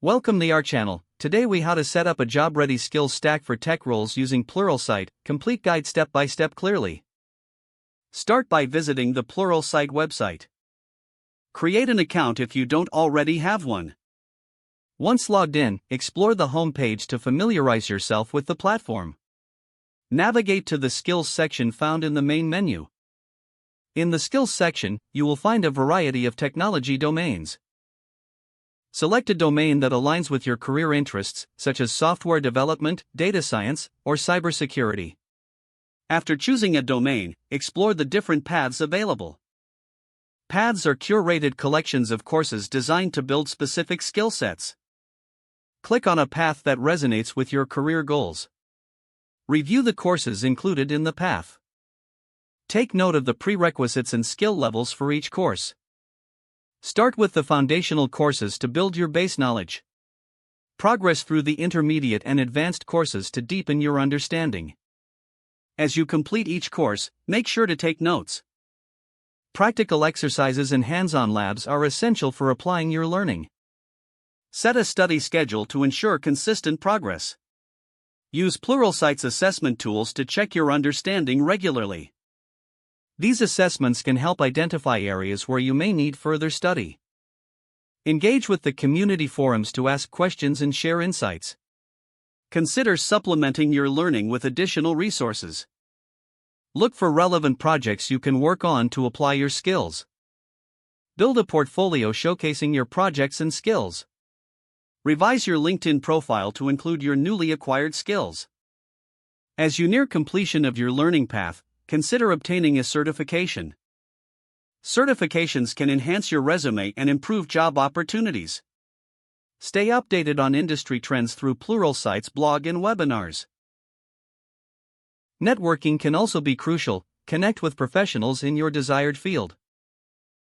Welcome to our channel. Today we how to set up a job-ready skills stack for tech roles using Pluralsight. Complete guide step by step clearly. Start by visiting the Pluralsight website. Create an account if you don't already have one. Once logged in, explore the home page to familiarize yourself with the platform. Navigate to the skills section found in the main menu. In the skills section, you will find a variety of technology domains. Select a domain that aligns with your career interests, such as software development, data science, or cybersecurity. After choosing a domain, explore the different paths available. Paths are curated collections of courses designed to build specific skill sets. Click on a path that resonates with your career goals. Review the courses included in the path. Take note of the prerequisites and skill levels for each course. Start with the foundational courses to build your base knowledge. Progress through the intermediate and advanced courses to deepen your understanding. As you complete each course, make sure to take notes. Practical exercises and hands-on labs are essential for applying your learning. Set a study schedule to ensure consistent progress. Use Pluralsight's assessment tools to check your understanding regularly. These assessments can help identify areas where you may need further study. Engage with the community forums to ask questions and share insights. Consider supplementing your learning with additional resources. Look for relevant projects you can work on to apply your skills. Build a portfolio showcasing your projects and skills. Revise your LinkedIn profile to include your newly acquired skills. As you near completion of your learning path, consider obtaining a certification. Certifications can enhance your resume and improve job opportunities. Stay updated on industry trends through Pluralsight's blog and webinars. Networking can also be crucial. Connect with professionals in your desired field.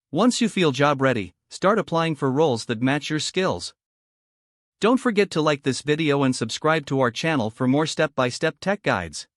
Once you feel job ready, start applying for roles that match your skills. Don't forget to like this video and subscribe to our channel for more step-by-step tech guides.